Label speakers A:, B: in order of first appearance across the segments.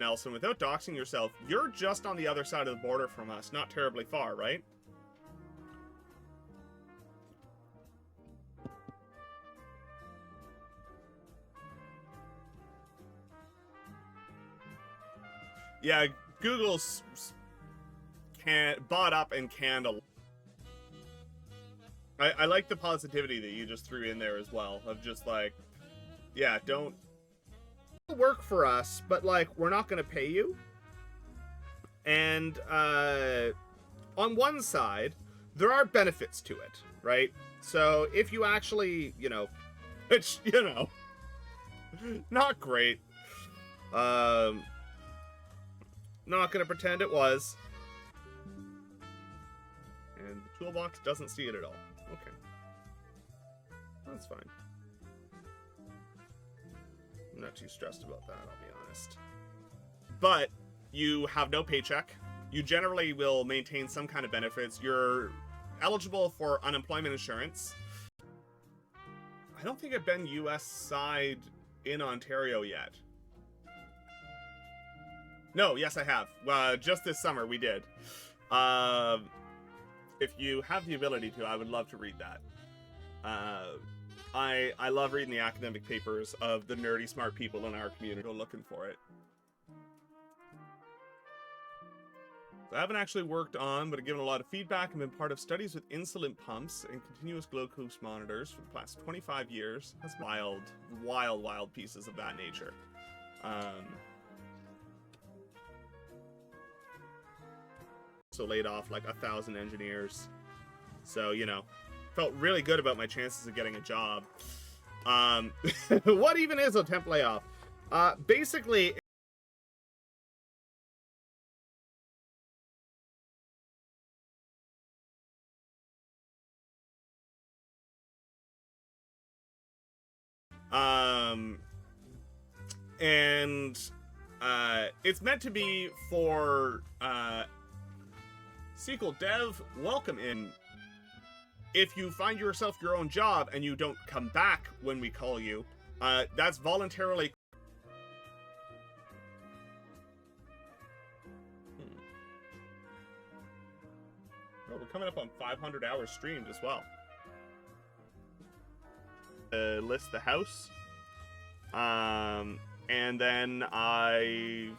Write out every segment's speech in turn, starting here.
A: Nelson, without doxing yourself, you're just on the other side of the border from us, not terribly far, right? Yeah, Google's bought up and canned a lot. I like the positivity that you just threw in there as well, of just like, yeah, don't work for us, but like, we're not going to pay you. And on one side, there are benefits to it, right? So if you actually, you know, which, you know, not great. Not going to pretend it was. And the toolbox doesn't see it at all. Okay. That's fine. I'm not too stressed about that, I'll be honest. But you have no paycheck. You generally will maintain some kind of benefits. You're eligible for unemployment insurance. I don't think I've been US side in Ontario yet. No, yes I have. Just this summer we did. If you have the ability to, I would love to read that. I love reading the academic papers of the nerdy smart people in our community. Go looking for it. So I haven't actually worked on, but I've given a lot of feedback and been part of studies with insulin pumps and continuous glucose monitors for the past 25 years. That's wild, wild, wild pieces of that nature. So laid off like 1,000 engineers. So, you know, felt really good about my chances of getting a job. What even is a temp layoff? Basically, it's meant to be for SQL Dev. Welcome in. If you find yourself your own job and you don't come back when we call you, that's voluntarily. Oh, we're coming up on 500 hours streamed as well. List the house. And then I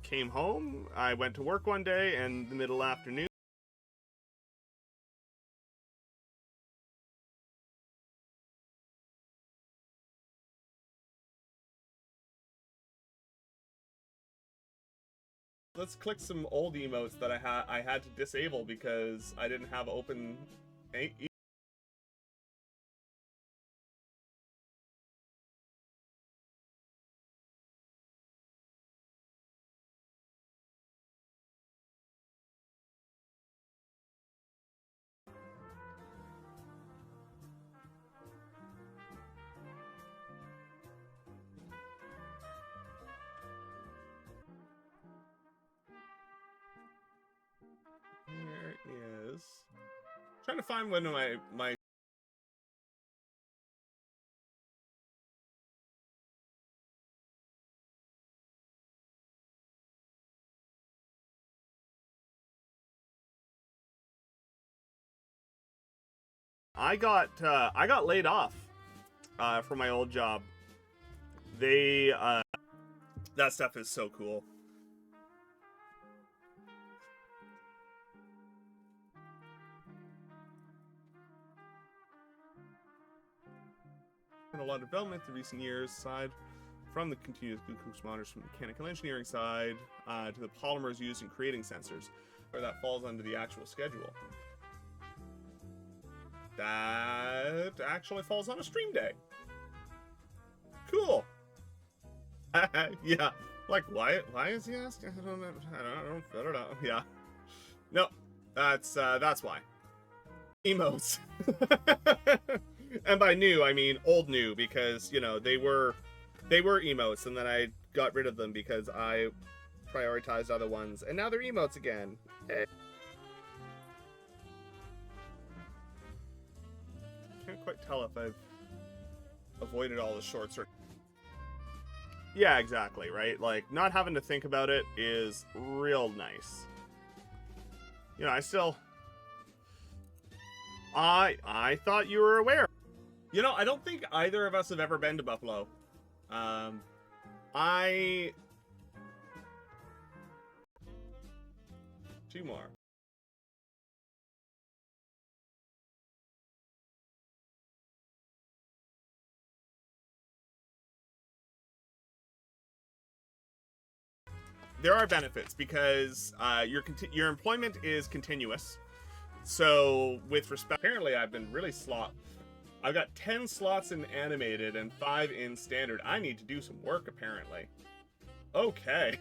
A: came home. I went to work one day, and the middle afternoon. Let's click some old emotes that I had to disable because I didn't have open. Here is. Trying to find one of my. I got laid off from my old job. They that stuff is so cool. And a lot of development in recent years, aside from the continuous glucose monitors from the mechanical engineering side to the polymers used in creating sensors, where that falls under the actual schedule. That actually falls on a stream day. Cool. Yeah. Like, why is he asking? I don't know. Yeah. No, that's why. Emotes. And by new, I mean old new, because, you know, they were emotes, and then I got rid of them because I prioritized other ones, and now they're emotes again. Can't quite tell if I've avoided all the shorts or Yeah, exactly, right? Like, not having to think about it is real nice. You know, I thought you were aware. You know, I don't think either of us have ever been to Buffalo. I... Two more. There are benefits because your employment is continuous. So with respect, apparently I've been really I've got 10 slots in animated and 5 in standard. I need to do some work apparently. Okay.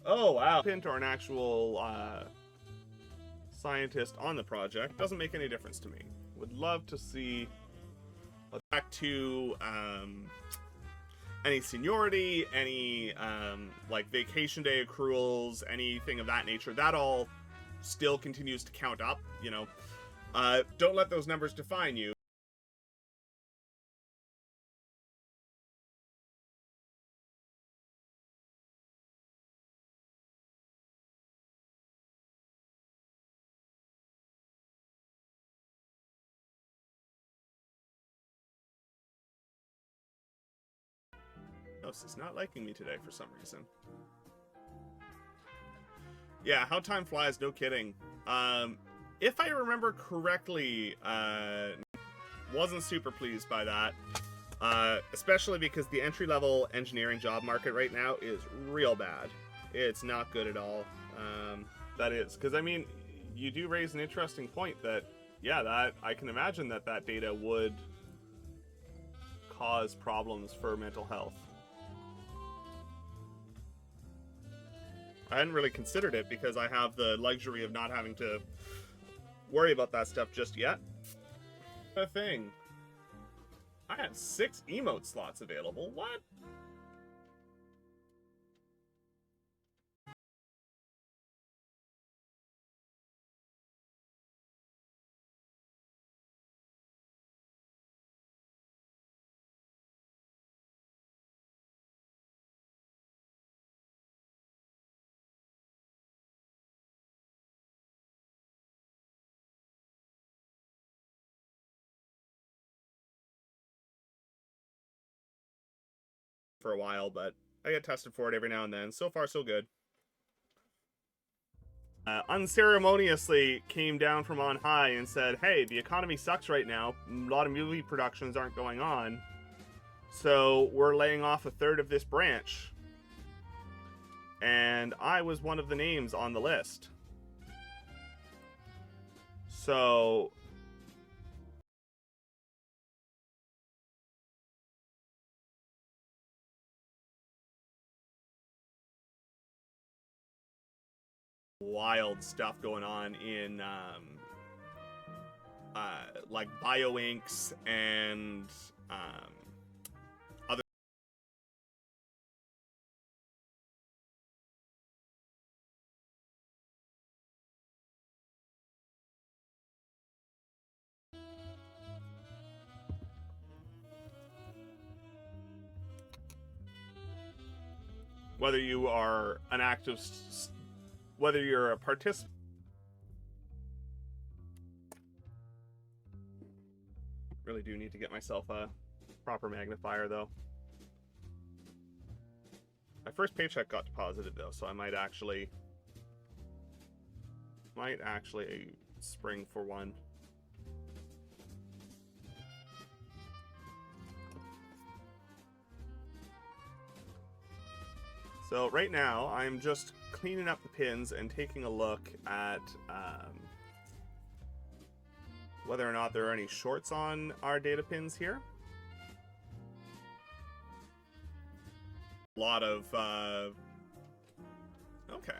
A: Oh wow. Pint or an actual scientist on the project doesn't make any difference to me. Would love to see back to any seniority, any like vacation day accruals, anything of that nature. That all still continues to count up, you know. Don't let those numbers define you. It's not liking me today for some reason. Yeah, how time flies, no kidding. If I remember correctly, wasn't super pleased by that. Especially because the entry-level engineering job market right now is real bad. It's not good at all. That is, because I mean, you do raise an interesting point that, yeah, that I can imagine that data would cause problems for mental health. I hadn't really considered it because I have the luxury of not having to worry about that stuff just yet. A thing. I had 6 emote slots available. What? For a while, but I get tested for it every now and then. So far, so good. Unceremoniously came down from on high and said, hey, the economy sucks right now. A lot of movie productions aren't going on. So we're laying off 1/3 of this branch. And I was one of the names on the list. So... wild stuff going on in like bioinks and other whether you are an active whether you're a participant. Really do need to get myself a proper magnifier though. My first paycheck got deposited though, so I might actually spring for one. So right now I'm just cleaning up the pins and taking a look at whether or not there are any shorts on our data pins here. A lot of okay.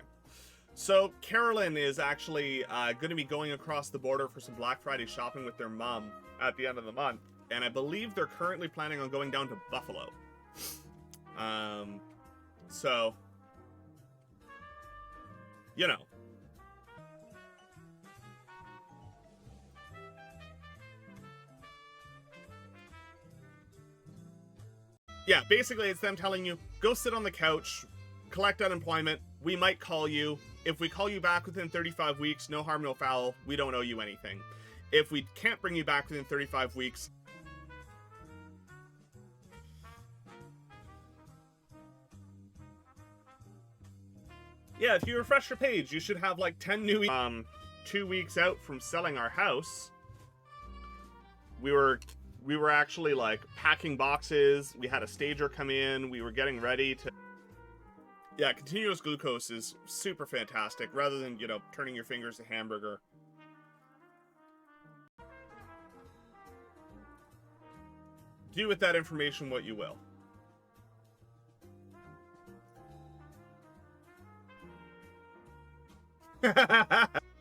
A: So Carolyn is actually going to be going across the border for some Black Friday shopping with their mom at the end of the month, and I believe they're currently planning on going down to Buffalo. So, you know. Yeah, basically it's them telling you, go sit on the couch, collect unemployment, we might call you. If we call you back within 35 weeks, no harm, no foul, we don't owe you anything. If we can't bring you back within 35 weeks... Yeah, if you refresh your page, you should have like 10 new... 2 weeks out from selling our house, we were actually like packing boxes, we had a stager come in, we were getting ready to... Yeah, continuous glucose is super fantastic, rather than, you know, turning your fingers to hamburger. Do with that information what you will.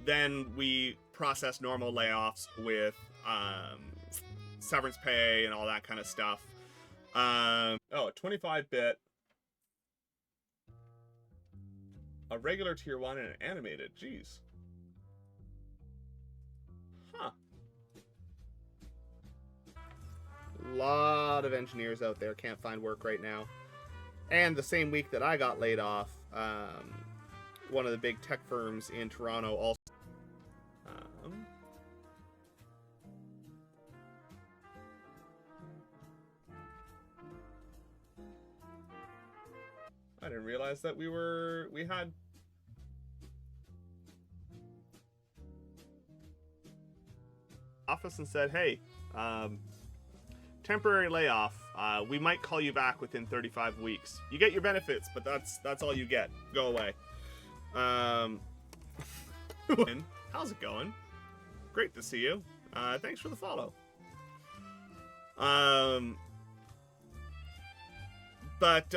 A: Then we process normal layoffs with severance pay and all that kind of stuff. Oh, 25-bit. A regular tier 1 and an animated. Jeez. Huh. Lot of engineers out there can't find work right now. And the same week that I got laid off, one of the big tech firms in Toronto also... I didn't realize that we had... office and said, hey, temporary layoff, we might call you back within 35 weeks. You get your benefits, but that's all you get. Go away. How's it going? Great to see you. Thanks for the follow. But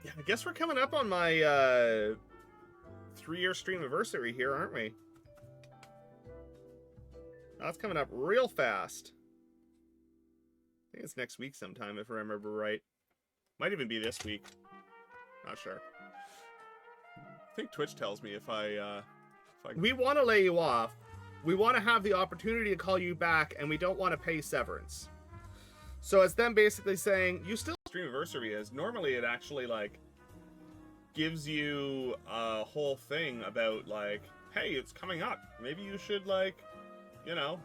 A: yeah, I guess we're coming up on my 3-year stream anniversary here, aren't we? That's coming up real fast. I think it's next week sometime, if I remember right. Might even be this week. Not sure. I think Twitch tells me if I... We want to lay you off. We want to have the opportunity to call you back, and we don't want to pay severance. So it's them basically saying, you still... Stream anniversary is. Normally it actually, like, gives you a whole thing about, like, hey, it's coming up. Maybe you should, like, you know,